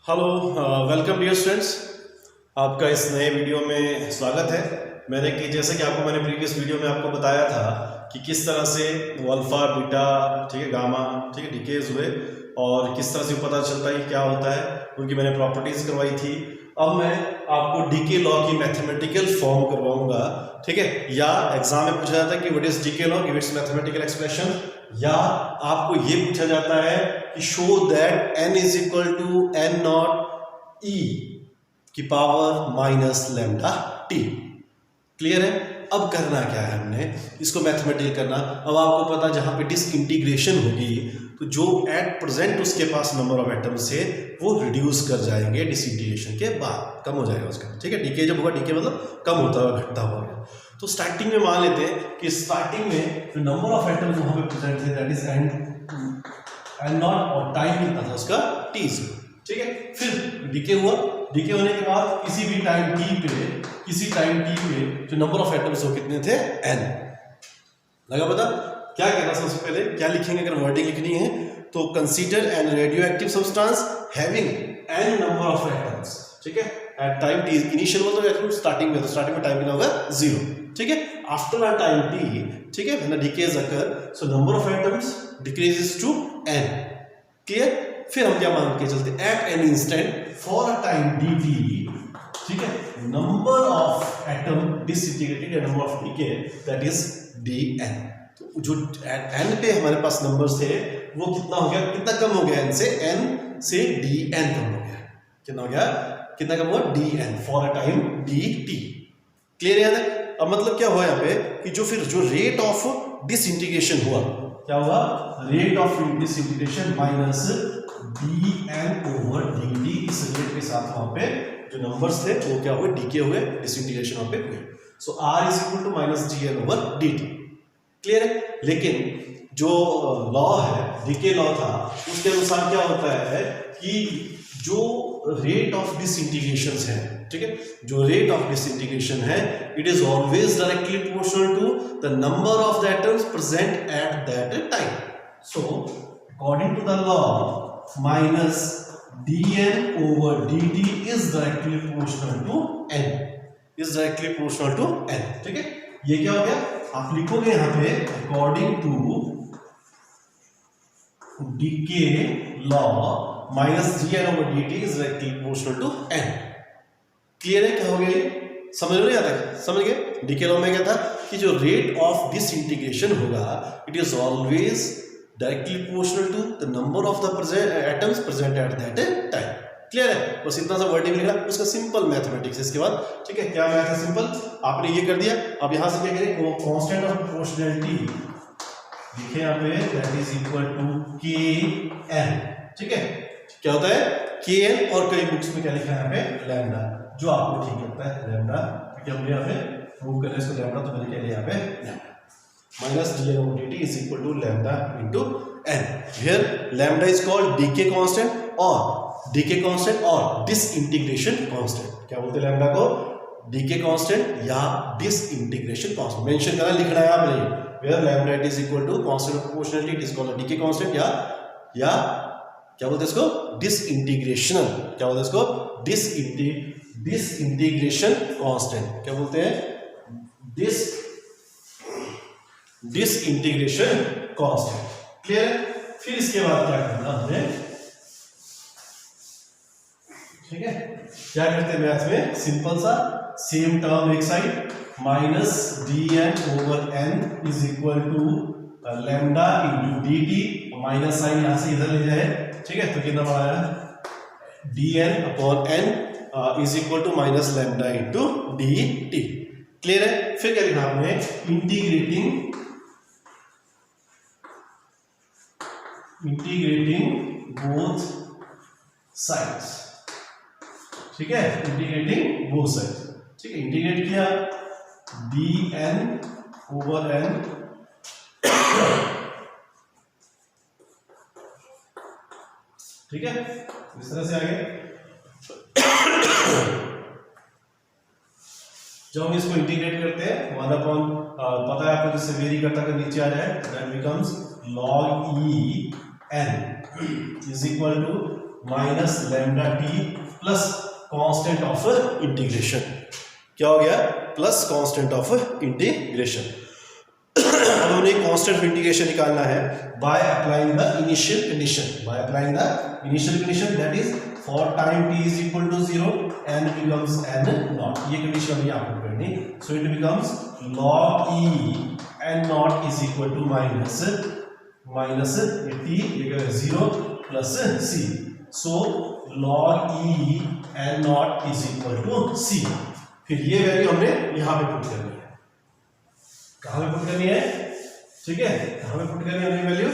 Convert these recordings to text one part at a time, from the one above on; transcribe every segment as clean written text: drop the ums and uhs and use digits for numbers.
Hello, welcome dear students. आपका इस नए वीडियो में स्वागत है। जैसे कि मैंने प्रीवियस वीडियो में आपको बताया था कि किस तरह से वो अल्फा बीटा, ठीक है, गामा, ठीक है, डिकेज हुए और किस तरह से पता चलता है कि क्या होता है, उनकी मैंने प्रॉपर्टीज करवाई थी। अब मैं आपको डीके लॉ की मैथमेटिकल फॉर्म करवाऊंगा, ठीक है। या एग्जाम में पूछा जाता है कि what is decay law, give its mathematical expression. या आपको ये पूछा जाता है कि show that n is equal to n naught e की power minus lambda t. Clear है। अब करना क्या है, हमने इसको मैथमेटिकल करना। अब आपको पता, जहां पे डिसइंटीग्रेशन होगी तो जो एट प्रेजेंट उसके पास नंबर ऑफ एटम्स है वो रिड्यूस कर जाएंगे डिसइंटीग्रेशन के बाद, कम हो जाएगा उसका, ठीक है। डीके जब होगा, डीके मतलब कम होता हुआ, घटता हुआ। तो स्टार्टिंग में मान लेते हैं कि स्टार्टिंग में जो नंबर ऑफ एटम्स वहां पे प्रेजेंट थे दैट इज एन नॉट, और टाइम कितना था उसका t, ठीक है। फिर डीके हुआ, डीके होने के बाद किसी भी टाइम t पे जो नंबर ऑफ एटम्स हो कितने थे, n। लगा पता? क्या कहना सबसे पहले क्या लिखेंगे, अगर वर्डिंग लिखनी है तो consider N radio active substance having n number of atoms, ठीक है, एट टाइम t। इनिशियल मतलब स्टार्टिंग में, तो स्टार्टिंग में टाइम कितना होगा, 0, ठीक है। आफ्टर अ टाइम t, ठीक है, when decays occur, so number of atoms decreases to n। Clear. फिर हम क्या मान के चलते, at an instant for a time dt, ठीक है, नंबर ऑफ एटम डिसइंटीग्रेटेड या number of decay that is dn। तो जो n पे हमारे पास नंबर्स थे वो कितना हो गया, कितना कम हो गया, n से dn कम हो गया। कितना हो गया, कितना कम हुआ, dn for a time dt। Clear है। अब मतलब क्या हुआ यहाँ पे कि जो रेट ऑफ डिसइंटीग्रेशन हुआ, क्या हुआ, rate of disintegration minus dn over dt। इस रेट के साथ वहां पे जो नंबर्स थे वो क्या हुए, डीके हुए, डिसइंटीग्रेशन वहां पे हुए। So r is equal to minus dn over dt। Clear है। लेकिन जो लॉ है, डीके लॉ था, उसके अनुसार क्या होता है कि जो रेट ऑफ डिसइंटीग्रेशन है, ठीक है, जो रेट ऑफ डिसइंटीग्रेशन है, it is always directly proportional to the number of the atoms present at that time. So according to the law, minus dn over dt is directly proportional to n, is directly proportional to n, ठीक है। ये क्या हो गया, आप लिखोगे यहां पे according to decay law minus dn over dt is directly proportional to n। Clear है, क्या हो गया, समझ नहीं आता, समझ गए। डीके लॉ में क्या था कि जो रेट ऑफ डिसइंटीग्रेशन होगा, it is always directly proportional to the number of the atoms present at that time. Clear है। बस इतना सा वर्डिंग लिखना, उसका सिंपल मैथमेटिक्स इसके बाद, ठीक है। क्या मैथ है, सिंपल। आपने ये कर दिया। अब यहां से क्या करें, वो कांस्टेंट ऑफ प्रोपोर्शनैलिटी लिखे यहाँ पे, that is equal to kn, ठीक है। क्या होता है, kn, और कई बुक्स में क्या लिखा है यहाँ पे, लैम्डा, जो आपको ठीक लगता है, लैम्डा। क्योंकि हम यहाँ पे प्रूव कर रहे हैं इसको लैम्डा, तो मैंने क्या लिया यहाँ पे, lambda minus dn over dt is equal to lambda into n. Here lambda is called decay constant or disintegration constant. क्या बोलते हैं लैम्डा को, decay constant या disintegration constant। मेंशन करना, लिखना है आपने, where lambda it is equal to constant of proportionality, it is called a decay constant या क्या बोलते हैं इसको, disintegration। क्या बोलते हैं इसको, disintegration constant। क्या बोलते हैं, डिसइंटीग्रेशन कांस्टेंट। क्लियर। फिर इसके बाद क्या करना हमें, ठीक है, क्या करते हैं मैथ में, सिंपल सा, सेम टर्म एक side, minus dn over n is equal to lambda into dt, minus sign यहां से इधर ले जाए, ठीक है। तो कितना बना है, dn upon n is equal to minus lambda into dt। Clear है। फिर क्या लिखा आपने, इंटीग्रेटिंग बोथ साइड्स, ठीक है, इंटीग्रेटिंग बोथ साइड्स, ठीक है। इंटीग्रेट किया, dn ओवर n, ठीक है, इस तरह से आगे। जब हम इसको इंटीग्रेट करते हैं, 1 अपॉन, पता है आपको, जिससे वेरी करता कर नीचे आ जाए, that becomes log e n is equal to minus lambda t plus constant of integration. क्या हो गया? Plus constant of integration. अब हमें कांस्टेंट ऑफ इंटीग्रेशन निकालना है by applying the initial condition. By applying the initial condition that is for time t is equal to 0 n becomes n naught. ये condition हमें यहाँ पुट करनी। So it becomes log e n naught is equal to minus t 0 plus c। So log e n naught is equal to c। फिर ये value हमने यहाँ पे put करनी है। कहाँ पे पुट करनी है? ठीक है, कहाँ पे पुट करनी है अपनी वैल्यू?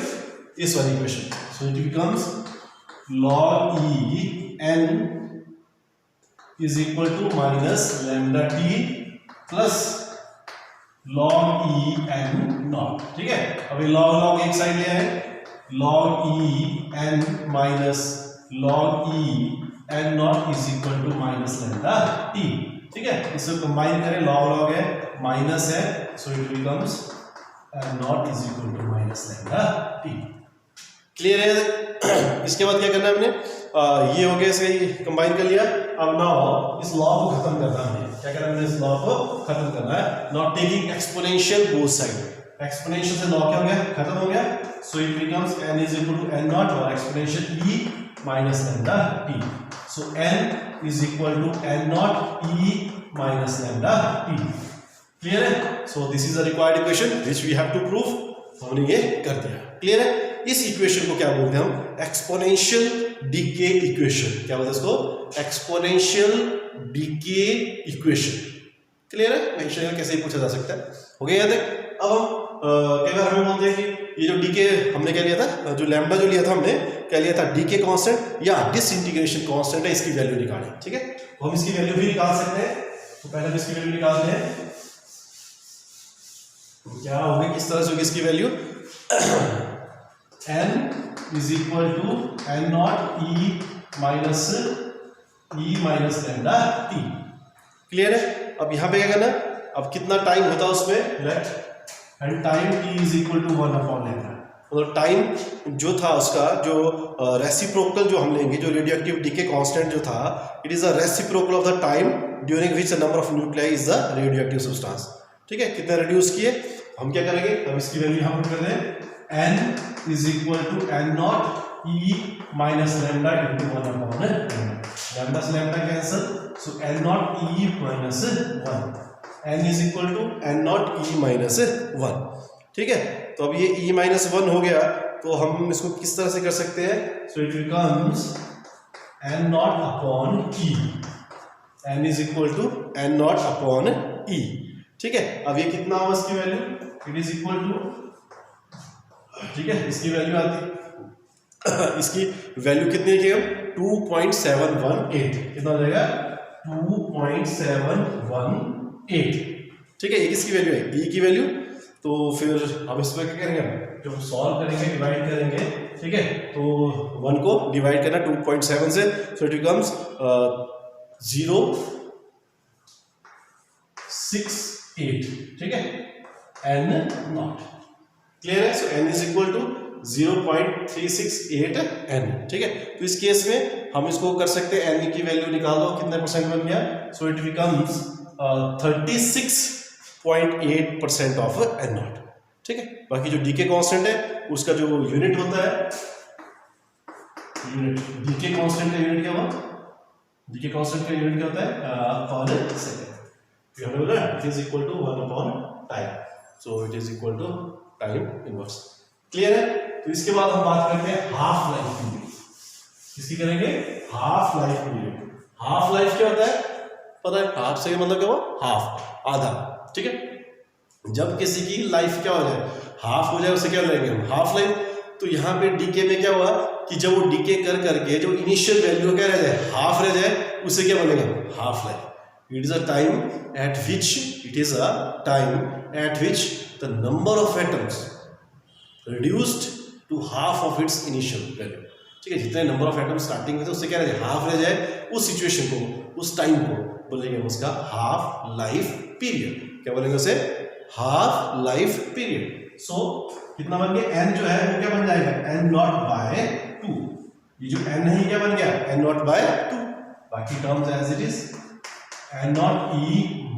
इस वाली equation. So it becomes log e n is equal to minus lambda t plus log e n naught. ठीक है, अभी log एक साइड ले आए, log e n minus log e n naught is equal to minus lambda t. ठीक है, इसको combine करें, log है माइनस है, so it becomes n naught is equal to minus lambda t. Clear है? इसके बाद क्या करना है हमने? ये हो गया, इसे कंबाइन कर लिया। अब नाउ इस लॉ को खत्म करना है। क्या करना है? इस लॉ को खत्म करना है। Not taking exponential both side. Exponential से लॉ क्या हो गया? खत्म हो गया। So it becomes n is equal to n naught और exponential e minus lambda t. So n is equal to n naught e minus lambda t. Clear है? So this is the required equation which we have to prove. हमने ये कर दिया। Clear है? इस equation को क्या बोलते हैं हम? Exponential decay equation. क्या बोलते हैं इसको? Exponential decay equation. क्लियर है? नेक्स्ट कैसे पूछा जा सकता है। हो गया याद है? अब हम कई बार हमें बोलते हैं कि ये जो डीके हमने क्या लिया था, जो लैम्डा जो लिया था हमने, क्या लिया था? डीके कांस्टेंट या डिसइंटीग्रेशन कांस्टेंट है, इसकी वैल्यू निकालें। ठीक है, तो हम इसकी वैल्यू भी निकाल सकते हैं। तो पहले हम इसकी वैल्यू निकालते हैं। क्या होगी, किस तरह से होगी इसकी value? n is equal to n naught e minus lambda t. Clear है? अब यहाँ पे क्या करना? अब कितना टाइम होता है उसमें? Let and time t is equal to 1 upon lambda. मतलब टाइम जो था उसका, जो रेसिप्रोकल जो हम लेंगे, जो रेडियोएक्टिव डीके कांस्टेंट जो था, it is a reciprocal of the time during which the number of nuclei is the radioactive substance. ठीक है, कितने रिड्यूस किए? हम क्या करेंगे? अब इसकी वैल्यू यहाँ पर कर दें। n is equal to n naught e minus lambda into 1 upon lambda से lambda cancel. So n naught e minus 1। n is equal to n naught e minus 1। ठीक है, तो अब ये e माइनस 1 हो गया, तो हम इसको किस तरह से कर सकते हैं? So it becomes n naught upon e। n is equal to n naught upon e। ठीक है, अब ये कितना होगा इसकी वैल्यू? इट इज इक्वल टू, ठीक है, इसकी वैल्यू आती इसकी वैल्यू कितनी है? 2.718। कितना हो जाएगा? 2.718। ठीक है, ये किसकी वैल्यू है? e की वैल्यू। तो फिर अब इसमें क्या करेंगे? जब सॉल्व करेंगे, डिवाइड करेंगे। ठीक है, तो 1 को डिवाइड करना 2.7 से, सो इट बिकम्स 0.68। ठीक है, n नॉट। क्लियर है? So n is equal to 0.368 n। ठीक है, तो इस केस में हम इसको कर सकते हैं, n की वैल्यू निकाल दो, कितने परसेंट बन गया? So it becomes 36.8% of n naught. ठीक है, बाकी जो डीके कांस्टेंट है उसका जो यूनिट होता है, यूनिट डीके कांस्टेंट का यूनिट क्या हुआ? डीके कांस्टेंट का यूनिट क्या होता है? पर सेकंड। हमने बोला it is equal to 1 upon time. So it is equal to time inverse. Clear है? तो इसके बाद हम बात करते हैं हाफ लाइफ पीरियड। किसकी करेंगे? Half life period. Half life क्या होता है? पता है? हाफ से मतलब क्या हुआ? हाफ, आधा। ठीक है, जब किसी की लाइफ क्या हो जाए, हाफ हो जाए, उसे क्या लेंगे हम? Half life. तो यहाँ पे डीके में क्या हुआ कि जब वो डीके कर करके जो इनिशियल वैल्यू क्या रह जाए, हाफ रह जाए, उसे क्या बोलेंगे? Half life. It is a time eight which the number of atoms reduced to half of its initial value। ठीक है, जितने नंबर ऑफ एटम स्टार्टिंग में थे उससे क्या रह जाए? हाफ रह जाए। उस सिचुएशन को, उस टाइम को बोलेंगे उसका हाफ लाइफ पीरियड। क्या बोलेंगे उसे? Half life period. सो कितना बन गया? n जो है वो क्या बन जाएगा? n naught by 2। ये जो n है क्या बन गया n नॉट बाय 2, बाकी terms as it is n naught e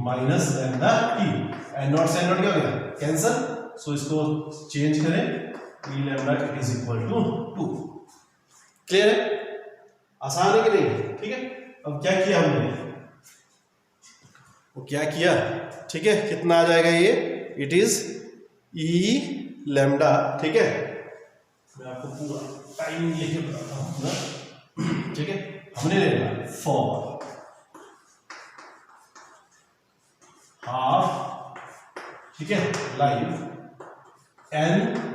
minus lambda t, n naught से n नॉट क्या हो गया कैंसल, सो इसको चेंज करें e lambda it is equal to 2। Clear है, आसान है कि नहीं? ठीक है, अब क्या किया हमने, वो क्या किया, ठीक है, कितना आ जाएगा ये, इट इज e लैम्डा, ठीक है, मैं आपको पूरा टाइम लेके बताता हूँ ना, ठीक है, हमने लेना फॉर हाफ, ठीक है, life n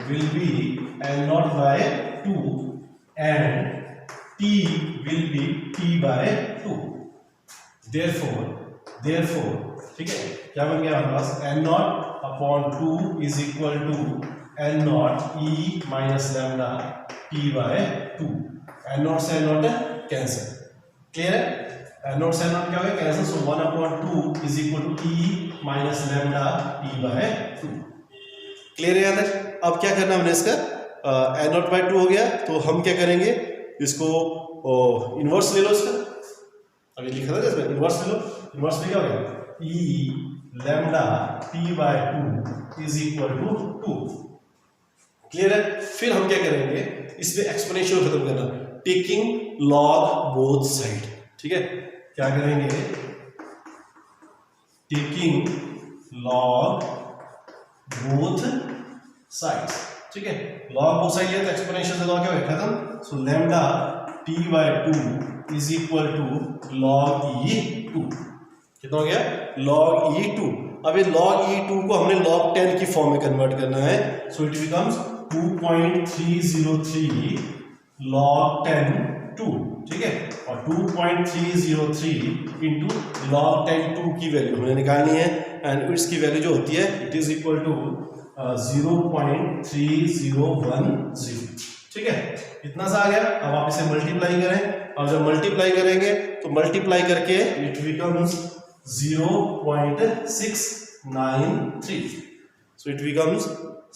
will be n naught by 2 and t will be t by 2, therefore ठीक है, क्या बन गया हमारे पास n naught upon 2 is equal to n naught e minus lambda t by 2, n naught से n नॉट कैंसिल, क्लियर है, n naught से n नॉट क्या हो गया cancel, so 1 upon 2 is equal to e minus lambda t by 2। Clear है यार? अब क्या करना हमने इसका n नॉट बाय 2 हो गया, तो हम क्या करेंगे इसको इनवर्स ले लो इसका, अभी लिखा था इसमें इनवर्स ले लो, इनवर्स में क्या हो गया e lambda t by 2 is equal to 2। Clear है? फिर हम क्या करेंगे इसमें एक्सपोनेंशियल खत्म करना, टेकिंग लॉग बोथ साइड, ठीक है, क्या करेंगे टेकिंग लॉग बोथ साइड्स, ठीक है, लॉग बोथ साइड लिया तो एक्सपोनेंशियल से लॉग क्या होगा खत्म, so lambda t by 2 is equal to log e2, कितना हो गया log e2। अब ये log e2 को हमने log 10 की फॉर्म में कन्वर्ट करना है, सो इट बिकम्स 2.303 log 10 2, ठीक है, और 2.303 इंटू log 10 2 की वैल्यू हमने निकालनी है, एंड इसकी वैल्यू जो होती है इट इज इक्वल टू 0.3010, ठीक है, इतना सा आ गया। अब आप इसे मल्टीप्लाई करें, और जब मल्टीप्लाई करेंगे तो मल्टीप्लाई करके it becomes 0.693, so it becomes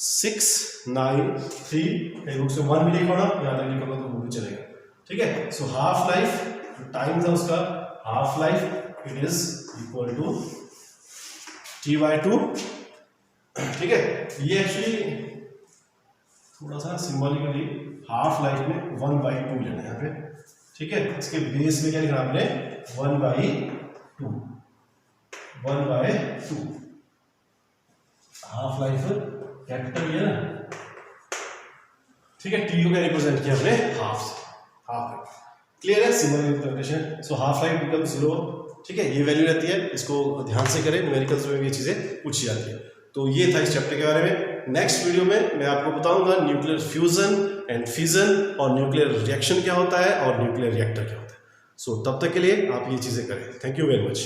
693, book से 1 भी लिखो ना, यहाँ तक लिखोगे तो वो भी चलेगा, ठीक है। सो हाफ लाइफ जो टाइम था उसका, half life it is equal to t/2, ठीक है। ये एक्चुअली थोड़ा सा सिंबॉलिकली हाफ लाइफ में 1/2 लेना है यहाँ पे, ठीक है। इसके बेस में क्या लिखना आपने 1/2, 1/2 हाफ लाइफ कैपिटल ये ना, ठीक है। टी को क्या रिप्रेजेंट किया हमने हाफ से, हाफ लाइफ, क्लियर है, सिंबॉलिक रिप्रेजेंटेशन। सो हाफ लाइफ बिकम 0, ठीक है, ये वैल्यू रहती है, इसको ध्यान से करें, न्यूमेरिकल्स में भी ये चीजें पूछी जाती है। तो ये था इस चैप्टर के बारे में। नेक्स्ट वीडियो में मैं आपको बताऊंगा न्यूक्लियर फ्यूजन एंड फिजन, और न्यूक्लियर रिएक्शन क्या होता है, और न्यूक्लियर रिएक्टर क्या होता है। सो तब तक के लिए आप ये चीजें करें। Thank you very much.